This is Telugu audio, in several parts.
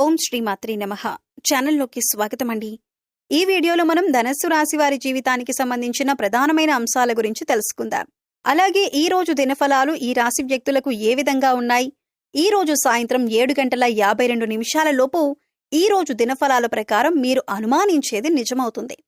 ఓం శ్రీమాత్రే నమః. ఛానల్లోకి స్వాగతం అండి. ఈ వీడియోలో మనం ధనస్సు రాశి వారి జీవితానికి సంబంధించిన ప్రధానమైన అంశాల గురించి తెలుసుకుందాం. అలాగే ఈ రోజు దినఫలాలు ఈ రాశి వ్యక్తులకు ఏ విధంగా ఉన్నాయి, ఈ రోజు సాయంత్రం 7:52 లోపు ఈ రోజు దినఫలాల ప్రకారం మీరు అనుమానించేది నిజమవుతుంది.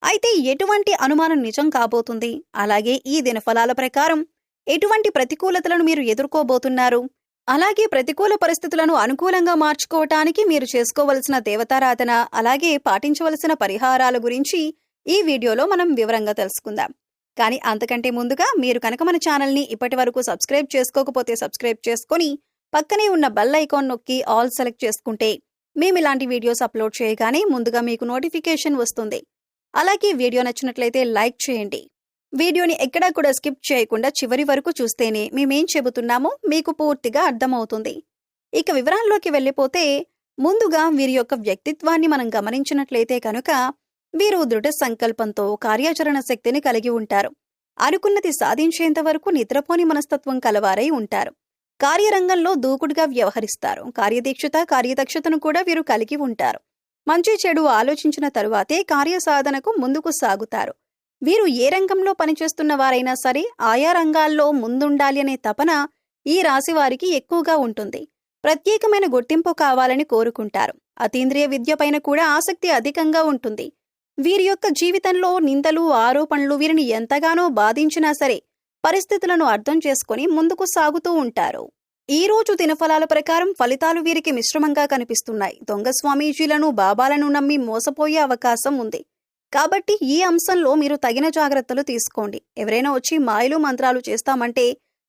అయితే ఎటువంటి అనుమానం నిజం కాబోతుంది, అలాగే ఈ దినఫలాల ప్రకారం ఎటువంటి ప్రతికూలతలను మీరు ఎదుర్కోబోతున్నారు, అలాగే ప్రతికూల పరిస్థితులను అనుకూలంగా మార్చుకోవటానికి మీరు చేసుకోవలసిన దేవతారాధన, అలాగే పాటించవలసిన పరిహారాల గురించి ఈ వీడియోలో మనం వివరంగా తెలుసుకుందాం. కానీ అంతకంటే ముందుగా మీరు కనుక మన ఛానల్ని ఇప్పటి వరకు సబ్స్క్రైబ్ చేసుకోకపోతే సబ్స్క్రైబ్ చేసుకొని పక్కనే ఉన్న బెల్ ఐకాన్ నొక్కి ఆల్ సెలెక్ట్ చేసుకుంటే మేము ఇలాంటి వీడియోస్ అప్లోడ్ చేయగానే ముందుగా మీకు నోటిఫికేషన్ వస్తుంది. అలాగే వీడియో నచ్చినట్లయితే లైక్ చేయండి. వీడియోని ఎక్కడా కూడా స్కిప్ చేయకుండా చివరి వరకు చూస్తేనే మేమేం చెబుతున్నామో మీకు పూర్తిగా అర్థమవుతుంది. ఇక వివరాల్లోకి వెళ్ళిపోతే ముందుగా వీరి యొక్క వ్యక్తిత్వాన్ని మనం గమనించినట్లయితే కనుక వీరు దృఢ సంకల్పంతో కార్యాచరణ శక్తిని కలిగి ఉంటారు. అనుకున్నది సాధించేంత వరకు నిద్రపోని మనస్తత్వం కలవారై ఉంటారు. కార్యరంగంలో దూకుడుగా వ్యవహరిస్తారు. కార్యదక్షతను కూడా వీరు కలిగి ఉంటారు. మంచి చెడు ఆలోచించిన తరువాతే కార్యసాధనకు ముందుకు సాగుతారు. వీరు ఏ రంగంలో పనిచేస్తున్న వారైనా సరే ఆయా రంగాల్లో ముందుండాలి అనే తపన ఈ రాశి వారికి ఎక్కువగా ఉంటుంది. ప్రత్యేకమైన గుర్తింపు కావాలని కోరుకుంటారు. అతీంద్రియ విద్య పైన కూడా ఆసక్తి అధికంగా ఉంటుంది. వీరి యొక్క జీవితంలో నిందలు, ఆరోపణలు వీరిని ఎంతగానో బాధించినా సరే పరిస్థితులను అర్థం చేసుకుని ముందుకు సాగుతూ ఉంటారు. ఈ రోజు దినఫలాల ప్రకారం ఫలితాలు వీరికి మిశ్రమంగా కనిపిస్తున్నాయి. దొంగ స్వామీజీలను, బాబాలను నమ్మి మోసపోయే అవకాశం ఉంది. కాబట్టి ఈ అంశంలో మీరు తగిన జాగ్రత్తలు తీసుకోండి. ఎవరైనా వచ్చి మాయలు మంత్రాలు చేస్తామంటే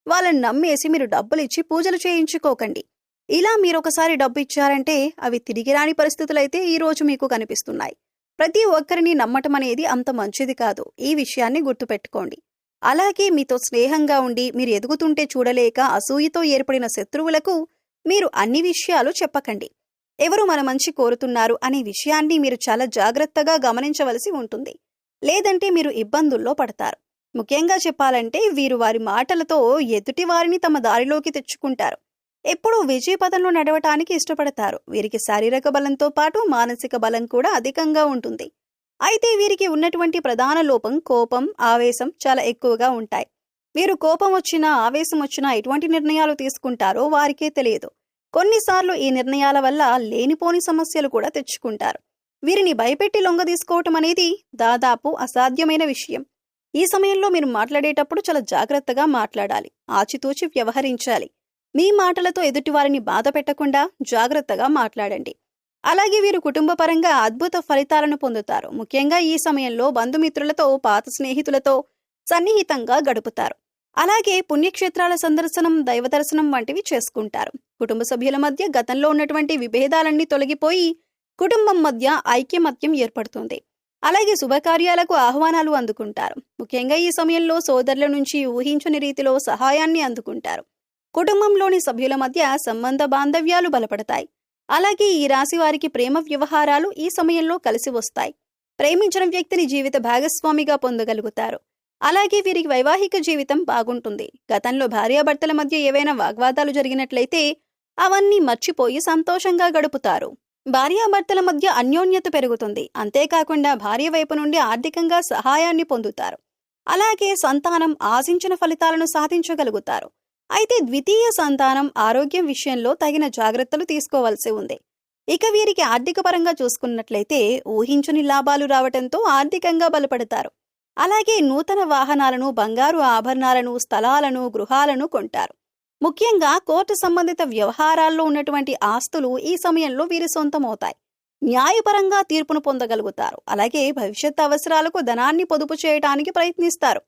వాళ్ళని నమ్మేసి మీరు డబ్బులిచ్చి పూజలు చేయించుకోకండి. ఇలా మీరొకసారి డబ్బు ఇచ్చారంటే అవి తిరిగి రాని పరిస్థితులైతే ఈ రోజు మీకు కనిపిస్తున్నాయి. ప్రతి ఒక్కరిని నమ్మటం అనేది అంత మంచిది కాదు. ఈ విషయాన్ని గుర్తుపెట్టుకోండి. అలాగే మీతో స్నేహంగా ఉండి మీరు ఎదుగుతుంటే చూడలేక అసూయతో ఏర్పడిన శత్రువులకు మీరు అన్ని విషయాలు చెప్పకండి. ఎవరు మన మంచి కోరుతున్నారు అనే విషయాన్ని మీరు చాలా జాగ్రత్తగా గమనించవలసి ఉంటుంది. లేదంటే మీరు ఇబ్బందుల్లో పడతారు. ముఖ్యంగా చెప్పాలంటే వీరు వారి మాటలతో ఎదుటి వారిని తమ దారిలోకి తెచ్చుకుంటారు. ఎప్పుడూ విజయపథంలో నడవటానికి ఇష్టపడతారు. వీరికి శారీరక బలంతో పాటు మానసిక బలం కూడా అధికంగా ఉంటుంది. అయితే వీరికి ఉన్నటువంటి ప్రధాన లోపం కోపం, ఆవేశం చాలా ఎక్కువగా ఉంటాయి. వీరు కోపం వచ్చినా, ఆవేశం వచ్చినా ఎటువంటి నిర్ణయాలు తీసుకుంటారో వారికే తెలియదు. కొన్నిసార్లు ఈ నిర్ణయాల వల్ల లేనిపోని సమస్యలు కూడా తెచ్చుకుంటారు. వీరిని భయపెట్టి లొంగదీసుకోవటం అనేది దాదాపు అసాధ్యమైన విషయం. ఈ సమయంలో మీరు మాట్లాడేటప్పుడు చాలా జాగ్రత్తగా మాట్లాడాలి. ఆచితూచి వ్యవహరించాలి. మీ మాటలతో ఎదుటివారిని బాధ పెట్టకుండా జాగ్రత్తగా మాట్లాడండి. అలాగే వీరు కుటుంబపరంగా అద్భుత ఫలితాలను పొందుతారు. ముఖ్యంగా ఈ సమయంలో బంధుమిత్రులతో, పాత స్నేహితులతో సన్నిహితంగా గడుపుతారు. అలాగే పుణ్యక్షేత్రాల సందర్శనం, దైవ దర్శనం వంటివి చేసుకుంటారు. కుటుంబ సభ్యుల మధ్య గతంలో ఉన్నటువంటి విభేదాలన్నీ తొలగిపోయి కుటుంబం మధ్య ఐక్యమత్యం ఏర్పడుతుంది. అలాగే శుభకార్యాలకు ఆహ్వానాలు అందుకుంటారు. ముఖ్యంగా ఈ సమయంలో సోదరుల నుంచి ఊహించని రీతిలో సహాయాన్ని అందుకుంటారు. కుటుంబంలోని సభ్యుల మధ్య సంబంధ బాంధవ్యాలు బలపడతాయి. అలాగే ఈ రాశి వారికి ప్రేమ వ్యవహారాలు ఈ సమయంలో కలిసి వస్తాయి. ప్రేమించిన వ్యక్తిని జీవిత భాగస్వామిగా పొందగలుగుతారు. అలాగే వీరికి వైవాహిక జీవితం బాగుంటుంది. గతంలో భార్యాభర్తల మధ్య ఏవైనా వాగ్వాదాలు జరిగినట్లయితే అవన్నీ మర్చిపోయి సంతోషంగా గడుపుతారు. భార్యాభర్తల మధ్య అన్యోన్యత పెరుగుతుంది. అంతేకాకుండా భార్య వైపు నుండి ఆర్థికంగా సహాయాన్ని పొందుతారు. అలాగే సంతానం ఆశించిన ఫలితాలను సాధించగలుగుతారు. అయితే ద్వితీయ సంతానం ఆరోగ్యం విషయంలో తగిన జాగ్రత్తలు తీసుకోవాల్సి ఉంది. ఇక వీరికి ఆర్థిక పరంగా చూసుకున్నట్లయితే ఊహించని లాభాలు రావటంతో ఆర్థికంగా బలపడతారు. అలాగే నూతన వాహనాలను, బంగారు ఆభరణాలను, స్థలాలను, గృహాలను కొంటారు. ముఖ్యంగా కోర్టు సంబంధిత వ్యవహారాల్లో ఉన్నటువంటి ఆస్తులు ఈ సమయంలో వీరి సొంతమవుతాయి. న్యాయపరంగా తీర్పును పొందగలుగుతారు. అలాగే భవిష్యత్ అవసరాలకు ధనాన్ని పొదుపు చేయడానికి ప్రయత్నిస్తారు.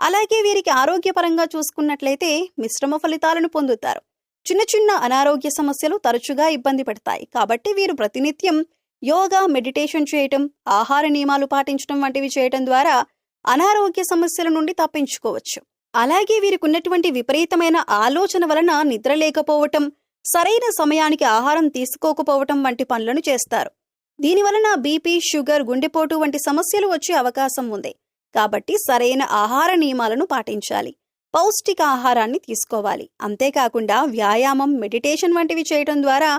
అలాగే వీరికి ఆరోగ్యపరంగా చూసుకున్నట్లయితే మిశ్రమ ఫలితాలను పొందుతారు. చిన్న చిన్న అనారోగ్య సమస్యలు తరచుగా ఇబ్బంది పెడతాయి. కాబట్టి వీరు ప్రతినిత్యం యోగా, మెడిటేషన్ చేయటం, ఆహార నియమాలు పాటించడం వంటివి చేయటం ద్వారా అనారోగ్య సమస్యల నుండి తప్పించుకోవచ్చు. అలాగే వీరికి ఉన్నటువంటి విపరీతమైన ఆలోచన వలన నిద్ర లేకపోవటం, సరైన సమయానికి ఆహారం తీసుకోకపోవటం వంటి పనులను చేస్తారు. దీనివలన బీపీ, షుగర్, గుండెపోటు వంటి సమస్యలు వచ్చే అవకాశం ఉంది. కాబట్టి సరైన ఆహార నియమాలను పాటించాలి. పౌష్టిక ఆహారాన్ని తీసుకోవాలి. అంతేకాకుండా వ్యాయామం, మెడిటేషన్ వంటివి చేయటం ద్వారా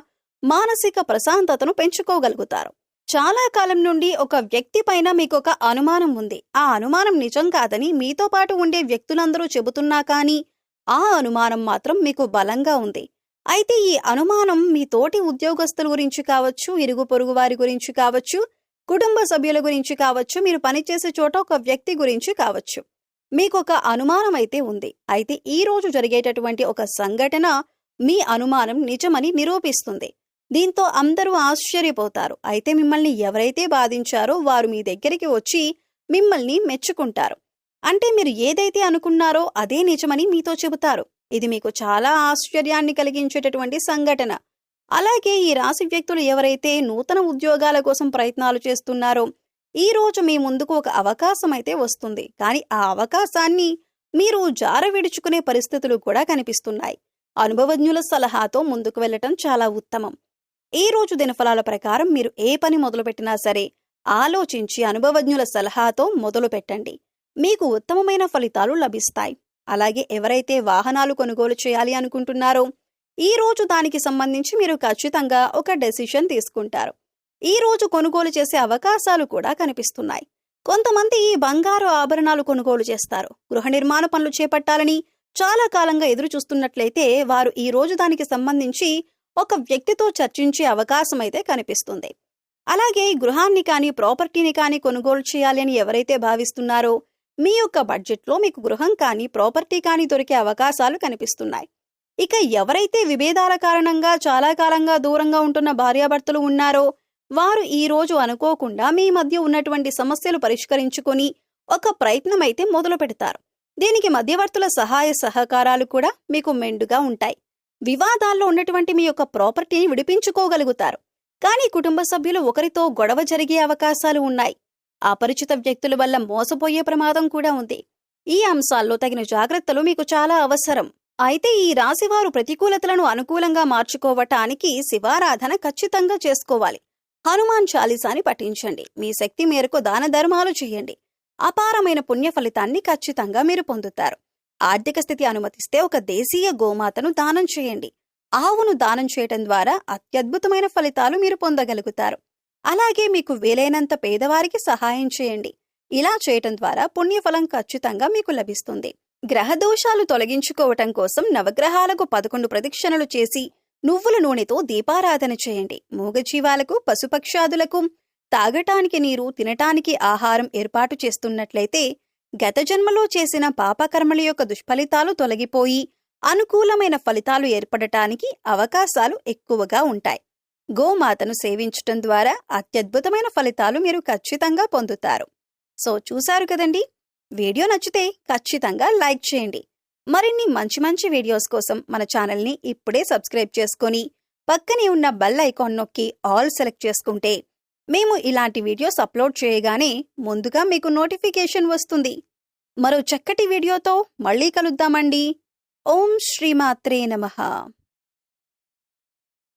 మానసిక ప్రశాంతతను పెంచుకోగలుగుతారు. చాలా కాలం నుండి ఒక వ్యక్తి పైన మీకొక అనుమానం ఉంది. ఆ అనుమానం నిజం కాదని మీతో పాటు ఉండే వ్యక్తులందరూ చెబుతున్నా కానీ ఆ అనుమానం మాత్రం మీకు బలంగా ఉంది. అయితే ఈ అనుమానం మీ తోటి ఉద్యోగస్తుల గురించి కావచ్చు, ఇరుగు పొరుగు వారి గురించి కావచ్చు, కుటుంబ సభ్యుల గురించి కావచ్చు, మీరు పనిచేసే చోట ఒక వ్యక్తి గురించి కావచ్చు. మీకొక అనుమానం అయితే ఉంది. అయితే ఈ రోజు జరిగేటటువంటి ఒక సంఘటన మీ అనుమానం నిజమని నిరూపిస్తుంది. దీంతో అందరూ ఆశ్చర్యపోతారు. అయితే మిమ్మల్ని ఎవరైతే బాధించారో వారు మీ దగ్గరికి వచ్చి మిమ్మల్ని మెచ్చుకుంటారు. అంటే మీరు ఏదైతే అనుకున్నారో అదే నిజమని మీతో చెబుతారు. ఇది మీకు చాలా ఆశ్చర్యాన్ని కలిగించేటటువంటి సంఘటన. అలాగే ఈ రాశి వ్యక్తులు ఎవరైతే నూతన ఉద్యోగాల కోసం ప్రయత్నాలు చేస్తున్నారో ఈ రోజు మీ ముందుకు ఒక అవకాశం అయితే వస్తుంది. కానీ ఆ అవకాశాన్ని మీరు జార విడుచుకునే పరిస్థితులు కూడా కనిపిస్తున్నాయి. అనుభవజ్ఞుల సలహాతో ముందుకు వెళ్లటం చాలా ఉత్తమం. ఈ రోజు దినఫలాల ప్రకారం మీరు ఏ పని మొదలుపెట్టినా సరే ఆలోచించి అనుభవజ్ఞుల సలహాతో మొదలు పెట్టండి. మీకు ఉత్తమమైన ఫలితాలు లభిస్తాయి. అలాగే ఎవరైతే వాహనాలు కొనుగోలు చేయాలి అనుకుంటున్నారో ఈ రోజు దానికి సంబంధించి మీరు ఖచ్చితంగా ఒక డెసిషన్ తీసుకుంటారు. ఈ రోజు కొనుగోలు చేసే అవకాశాలు కూడా కనిపిస్తున్నాయి. కొంతమంది ఈ బంగారు ఆభరణాలు కొనుగోలు చేస్తారు. గృహ నిర్మాణ పనులు చేపట్టాలని చాలా కాలంగా ఎదురు చూస్తున్నట్లయితే వారు ఈ రోజు దానికి సంబంధించి ఒక వ్యక్తితో చర్చించే అవకాశం అయితే కనిపిస్తుంది. అలాగే గృహాన్ని కానీ ప్రాపర్టీని కానీ కొనుగోలు చేయాలి అని ఎవరైతే భావిస్తున్నారో మీ యొక్క బడ్జెట్లో మీకు గృహం కానీ ప్రాపర్టీ కానీ దొరికే అవకాశాలు కనిపిస్తున్నాయి. ఇక ఎవరైతే విభేదాల కారణంగా చాలా కాలంగా దూరంగా ఉంటున్న భార్యాభర్తలు ఉన్నారో వారు ఈ రోజు అనుకోకుండా మీ మధ్య ఉన్నటువంటి సమస్యలు పరిష్కరించుకొని ఒక ప్రయత్నం అయితే మొదలు పెడతారు. దీనికి మధ్యవర్తుల సహాయ సహకారాలు కూడా మీకు మెండుగా ఉంటాయి. వివాదాల్లో ఉన్నటువంటి మీ యొక్క ప్రాపర్టీని విడిపించుకోగలుగుతారు. కానీ కుటుంబ సభ్యులు ఒకరితో గొడవ జరిగే అవకాశాలు ఉన్నాయి. అపరిచిత వ్యక్తుల వల్ల మోసపోయే ప్రమాదం కూడా ఉంది. ఈ అంశాల్లో తగిన జాగ్రత్తలు మీకు చాలా అవసరం. అయితే ఈ రాశివారు ప్రతికూలతలను అనుకూలంగా మార్చుకోవటానికి శివారాధన ఖచ్చితంగా చేసుకోవాలి. హనుమాన్ చాలీసాని పఠించండి. మీ శక్తి మేరకు దాన ధర్మాలు చేయండి. అపారమైన పుణ్య ఫలితాన్ని ఖచ్చితంగా మీరు పొందుతారు. ఆర్థిక స్థితి అనుమతిస్తే ఒక దేశీయ గోమాతను దానం చేయండి. ఆవును దానం చేయటం ద్వారా అత్యద్భుతమైన ఫలితాలు మీరు పొందగలుగుతారు. అలాగే మీకు వీలైనంత పేదవారికి సహాయం చేయండి. ఇలా చేయటం ద్వారా పుణ్యఫలం ఖచ్చితంగా మీకు లభిస్తుంది. గ్రహదోషాలు తొలగించుకోవటం కోసం నవగ్రహాలకు 11 ప్రదక్షిణలు చేసి నువ్వుల నూనెతో దీపారాధన చేయండి. మూగజీవాలకు, పశుపక్షాదులకు తాగటానికి నీరు, తినటానికి ఆహారం ఏర్పాటు చేస్తున్నట్లయితే గత జన్మలో చేసిన పాపకర్మల యొక్క దుష్ఫలితాలు తొలగిపోయి అనుకూలమైన ఫలితాలు ఏర్పడటానికి అవకాశాలు ఎక్కువగా ఉంటాయి. గోమాతను సేవించటం ద్వారా అత్యద్భుతమైన ఫలితాలు మీరు ఖచ్చితంగా పొందుతారు. సో చూశారు కదండి. వీడియో నచ్చితే ఖచ్చితంగా లైక్ చేయండి. మరిన్ని మంచి వీడియోస్ కోసం మన ఛానల్ని ఇప్పుడే సబ్స్క్రైబ్ చేసుకొని పక్కనే ఉన్న బెల్ ఐకాన్ నొక్కి ఆల్ సెలెక్ట్ చేసుకుంటే మేము ఇలాంటి వీడియోస్ అప్లోడ్ చేయగానే ముందుగా మీకు నోటిఫికేషన్ వస్తుంది. మరో చక్కటి వీడియోతో మళ్ళీ కలుద్దామండి. ఓం శ్రీమాత్రే నమః.